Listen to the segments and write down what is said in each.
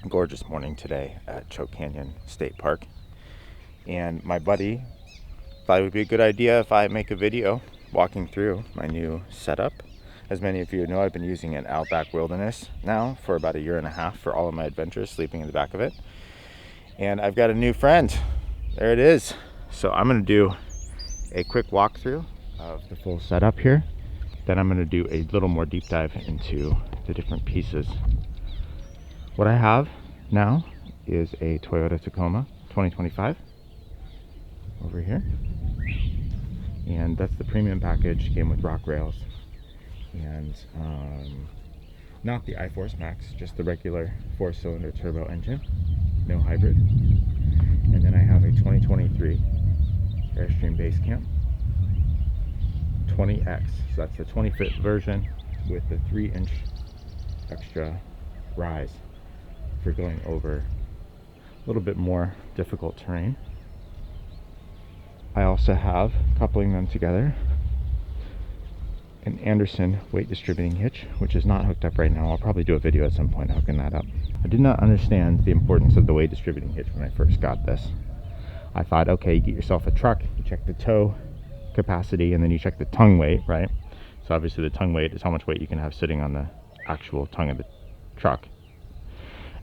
Gorgeous morning today at Choke Canyon State Park. And my buddy thought it would be a good idea if I make a video walking through my new setup. As many of you know, I've been using an Outback Wilderness now for about 1.5 years for all of my adventures, sleeping in the back of it. And I've got a new friend. There it is. So I'm going to do a quick walkthrough of the full setup here. Then I'm going to do a little more deep dive into the different pieces. What I have now is a Toyota Tacoma 2025 over here. And that's the premium package. Came with rock rails and not the iForce Max, just the regular 4-cylinder turbo engine, no hybrid. And then I have a 2023 Airstream Basecamp 20X. So that's the 20-foot version with the 3-inch extra rise for going over a little bit more difficult terrain. I also have, coupling them together, an Anderson weight distributing hitch, which is not hooked up right now. I'll probably do a video at some point hooking that up. I did not understand the importance of the weight distributing hitch when I first got this. I thought, okay, you get yourself a truck, you check the toe capacity, and then you check the tongue weight, right? So obviously the tongue weight is how much weight you can have sitting on the actual tongue of the truck.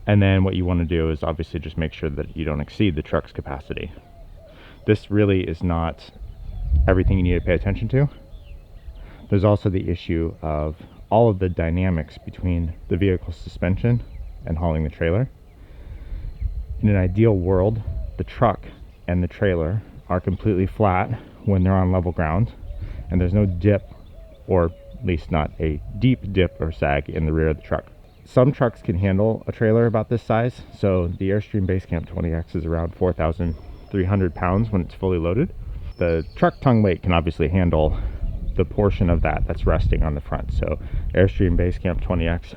And then what you want to do is obviously just make sure that you don't exceed the truck's capacity. This really is not everything you need to pay attention to. There's also the issue of all of the dynamics between the vehicle's suspension and hauling the trailer. In an ideal world, the truck and the trailer are completely flat when they're on level ground, and there's no dip, or at least not a deep dip or sag in the rear of the truck. Some trucks can handle a trailer about this size, so the Airstream Basecamp 20X is around 4,300 pounds when it's fully loaded. The truck tongue weight can obviously handle the portion of that that's resting on the front. So Airstream Basecamp 20X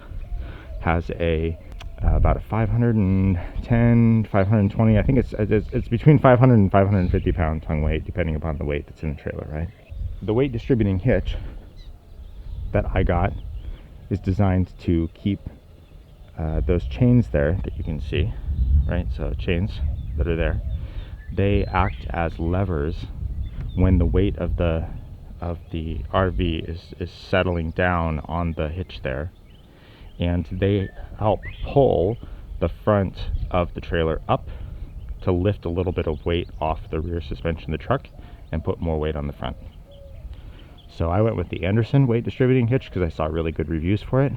has a about a 510, 520, I think it's between 500 and 550 pound tongue weight, depending upon the weight that's in the trailer, right? The weight distributing hitch that I got is designed to keep those chains there that you can see, right? So chains that are there, they act as levers when the weight of the RV is settling down on the hitch there, and they help pull the front of the trailer up to lift a little bit of weight off the rear suspension of the truck and put more weight on the front. So I went with the Anderson weight distributing hitch because I saw really good reviews for it.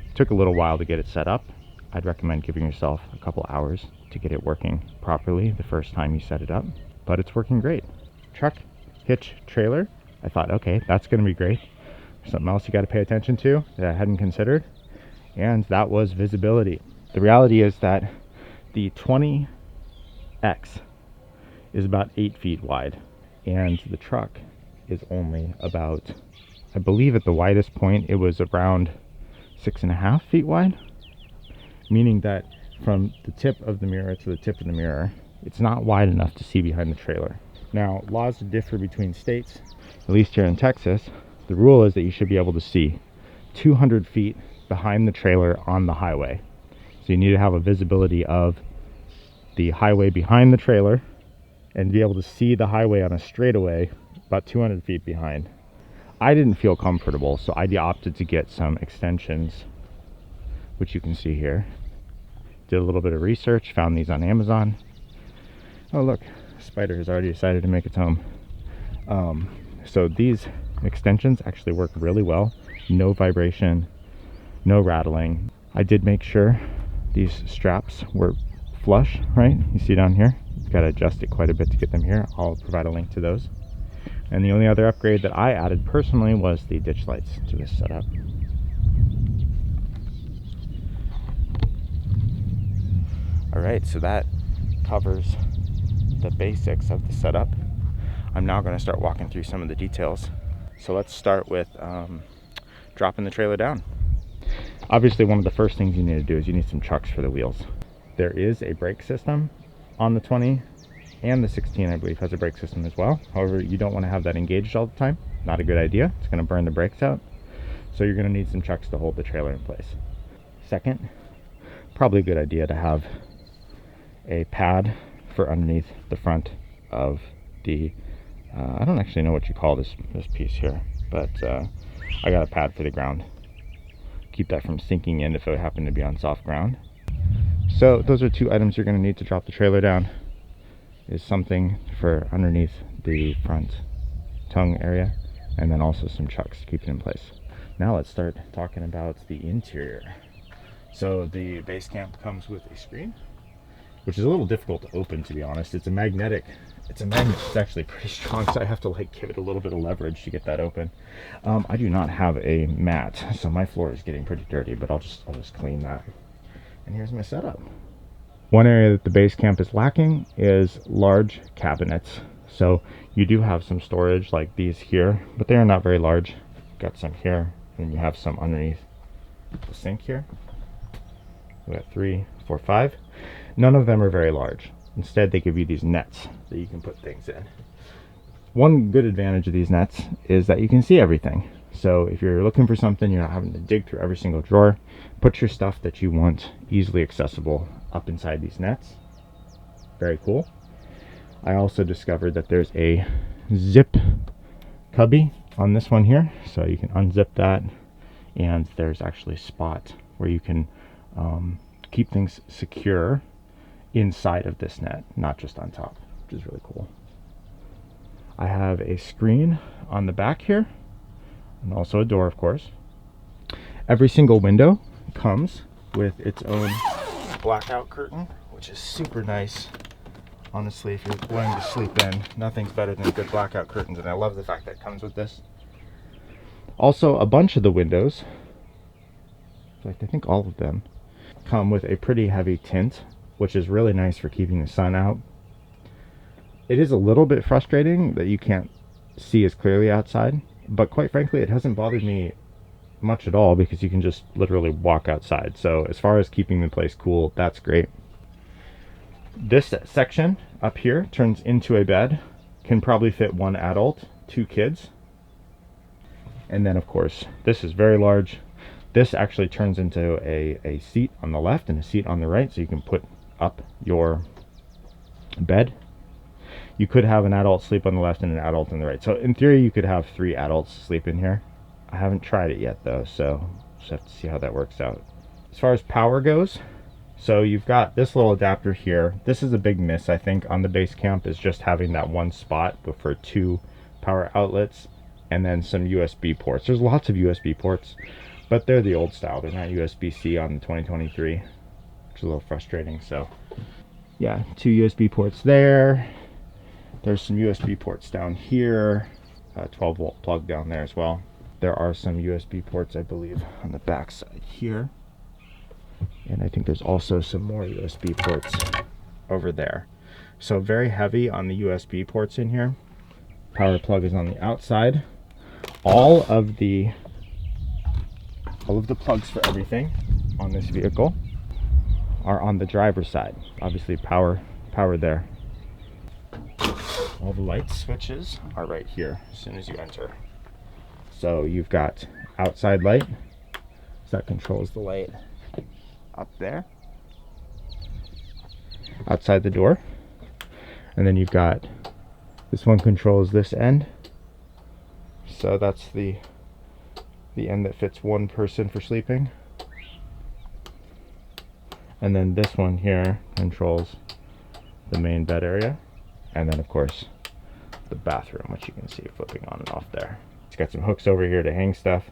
It took a little while to get it set up. I'd recommend giving yourself a couple hours to get it working properly the first time you set it up, but it's working great. Truck, hitch, trailer. I thought, okay, that's going to be great. Something else you got to pay attention to that I hadn't considered, and that was visibility. The reality is that the 20X is about 8 feet wide, and the truck is only about, I believe at the widest point it was around 6.5 feet wide, meaning that from the tip of the mirror to the tip of the mirror, it's not wide enough to see behind the trailer. Now, laws differ between states. At least here in Texas, the rule is that you should be able to see 200 feet behind the trailer on the highway. So you need to have a visibility of the highway behind the trailer and be able to see the highway on a straightaway about 200 feet behind. I didn't feel comfortable, so I opted to get some extensions, which you can see here. Did a little bit of research, found these on Amazon. Oh look, a spider has already decided to make its home. So these extensions actually work really well. No vibration, no rattling. I did make sure these straps were flush, right? You see down here? You've got to adjust it quite a bit to get them here. I'll provide a link to those. And the only other upgrade that I added personally was the ditch lights to this setup. All right, so that covers the basics of the setup. I'm now going to start walking through some of the details. So let's start with dropping the trailer down. Obviously, one of the first things you need to do is you need some chucks for the wheels. There is a brake system on the 20, and the 16, I believe, has a brake system as well. However, you don't want to have that engaged all the time. Not a good idea. It's going to burn the brakes out. So you're going to need some chucks to hold the trailer in place. Second, probably a good idea to have a pad for underneath the front of the I don't actually know what you call this piece here, but I got a pad for the ground. Keep that from sinking in if it happened to be on soft ground. So those are two items you're going to need to drop the trailer down, is something for underneath the front tongue area, and then also some chucks to keep it in place. Now let's start talking about the interior. So the Basecamp comes with a screen, which is a little difficult to open, to be honest. It's a magnet. It's actually pretty strong, so I have to like give it a little bit of leverage to get that open. I do not have a mat, so my floor is getting pretty dirty, but I'll just clean that. And here's my setup. One area that the Basecamp is lacking is large cabinets. So you do have some storage like these here, but they are not very large. Got some here, and you have some underneath the sink here. We got 3, 4, 5. None of them are very large. Instead, they give you these nets that you can put things in. One good advantage of these nets is that you can see everything. So if you're looking for something, you're not having to dig through every single drawer. Put your stuff that you want easily accessible up inside these nets. Very cool. I also discovered that there's a zip cubby on this one here, so you can unzip that, and there's actually a spot where you can keep things secure inside of this net, not just on top, which is really cool. I have a screen on the back here, and also a door, of course. Every single window comes with its own blackout curtain, which is super nice. Honestly, if you're wanting to sleep in, nothing's better than good blackout curtains, and I love the fact that it comes with this. Also, a bunch of the windows, in fact, I think all of them, come with a pretty heavy tint, which is really nice for keeping the sun out. It is a little bit frustrating that you can't see as clearly outside, but quite frankly, it hasn't bothered me much at all because you can just literally walk outside. So as far as keeping the place cool, that's great. This section up here turns into a bed, can probably fit 1 adult, 2 kids. And then of course, this is very large. This actually turns into a seat on the left and a seat on the right, so you can put up your bed. You could have an adult sleep on the left and an adult on the right. So in theory, you could have 3 adults sleep in here. I haven't tried it yet though, so just have to see how that works out. As far as power goes, so you've got this little adapter here. This is a big miss, I think, on the Basecamp, is just having that one spot for 2 power outlets and then some USB ports. There's lots of USB ports, but they're the old style. They're not USB-C on the 2023, which is a little frustrating. So yeah, 2 USB ports there. There's some USB ports down here, 12 volt plug down there as well. There are some USB ports, I believe, on the back side here. And I think there's also some more USB ports over there. So very heavy on the USB ports in here. Power plug is on the outside. All of the plugs for everything on this vehicle are on the driver's side. Obviously power there. All the light switches are right here as soon as you enter. So you've got outside light, so that controls the light up there outside the door, and then you've got this one controls this end, so that's the end that fits 1 person for sleeping, and then this one here controls the main bed area, and then of course the bathroom, which you can see flipping on and off there. It's got some hooks over here to hang stuff.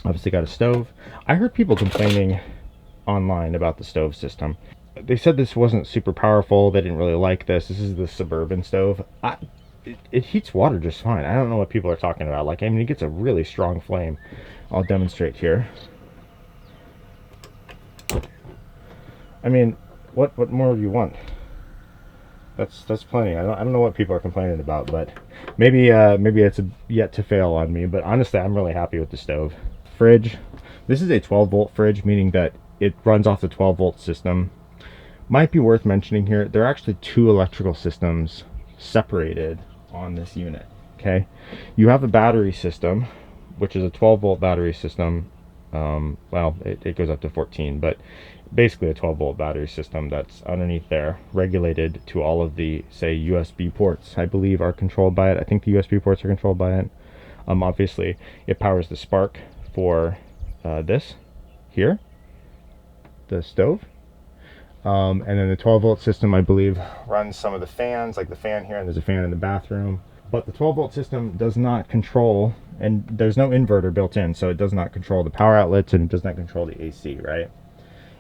Obviously got a stove. I heard people complaining online about the stove system. They said this wasn't super powerful. They didn't really like this. This is the Suburban stove. It heats water just fine. I don't know what people are talking about. Like, I mean, it gets a really strong flame. I'll demonstrate here. I mean, what more do you want? That's plenty. I don't know what people are complaining about, but maybe it's yet to fail on me. But honestly, I'm really happy with the stove. Fridge. This is a 12 volt fridge, meaning that it runs off the 12 volt system. Might be worth mentioning here, there are actually 2 electrical systems separated on this unit. Okay, you have a battery system, which is a 12 volt battery system, Well, it goes up to 14, but basically a 12-volt battery system that's underneath there, regulated to all of the, say, USB ports, I believe, are controlled by it. I think the USB ports are controlled by it. Obviously, it powers the spark for this here, the stove. And then the 12-volt system, I believe, runs some of the fans, like the fan here, and there's a fan in the bathroom. But the 12-volt system does not control, and there's no inverter built in, so it does not control the power outlets, and it does not control the AC, right?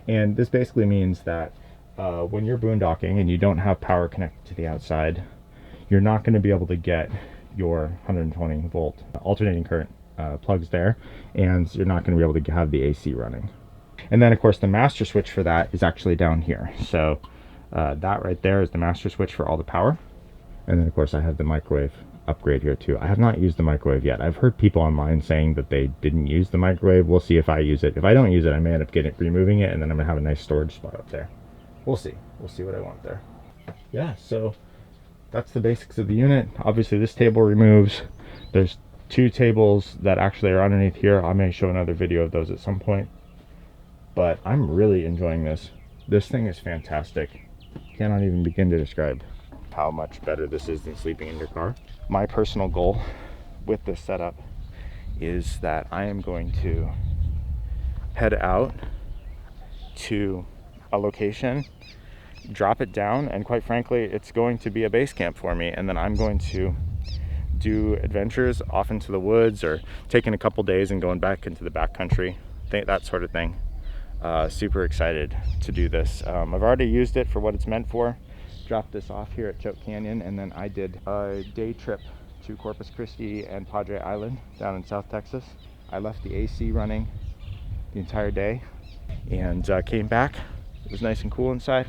And this basically means that when you're boondocking and you don't have power connected to the outside, you're not going to be able to get your 120-volt alternating current plugs there, and you're not going to be able to have the AC running. And then, of course, the master switch for that is actually down here. So that right there is the master switch for all the power. And then, of course, I have the microwave upgrade here, too. I have not used the microwave yet. I've heard people online saying that they didn't use the microwave. We'll see if I use it. If I don't use it, I may end up removing it, and then I'm going to have a nice storage spot up there. We'll see. We'll see what I want there. Yeah, so that's the basics of the unit. Obviously, this table removes. There's 2 tables that actually are underneath here. I may show another video of those at some point. But I'm really enjoying this. This thing is fantastic. Cannot even begin to describe how much better this is than sleeping in your car. My personal goal with this setup is that I am going to head out to a location, drop it down, and quite frankly, it's going to be a base camp for me. And then I'm going to do adventures off into the woods, or taking a couple days and going back into the backcountry, that sort of thing. Super excited to do this. I've already used it for what it's meant for. Dropped this off here at Choke Canyon, and then I did a day trip to Corpus Christi and Padre Island down in South Texas. I left the AC running the entire day and came back. It was nice and cool inside.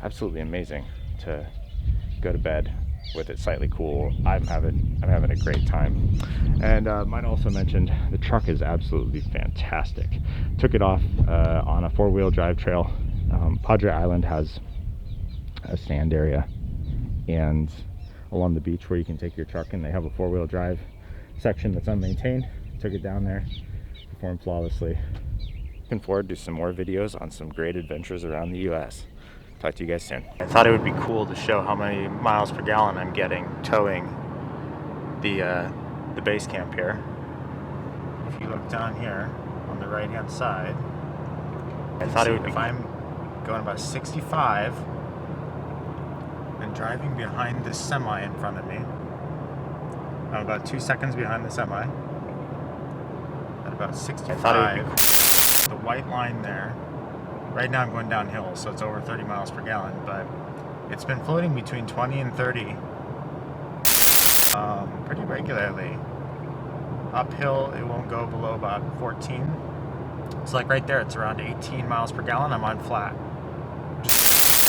Absolutely amazing to go to bed with it slightly cool. I'm having a great time. And might also mention, the truck is absolutely fantastic. Took it off on a 4-wheel drive trail. Padre Island has a stand area, and along the beach where you can take your truck, and they have a 4-wheel drive section that's unmaintained. Took it down there, performed flawlessly. Looking forward to some more videos on some great adventures around the US. Talk to you guys soon. I thought it would be cool to show how many miles per gallon I'm getting towing the base camp here. If you look down here on the right hand side, I thought it would be, if I'm going about 65 and driving behind this semi in front of me, I'm about 2 seconds behind the semi at about 65. I thought it would be cool. The white line there. Right now I'm going downhill, so it's over 30 miles per gallon, but it's been floating between 20 and 30 pretty regularly. Uphill, it won't go below about 14. It's like right there, it's around 18 miles per gallon. I'm on flat.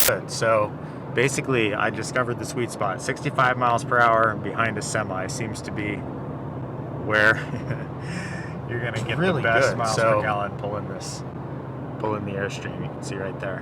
Good. So basically, I discovered the sweet spot. 65 miles per hour behind a semi seems to be where you're going to get really the best miles per gallon pulling the Airstream. You can see right there.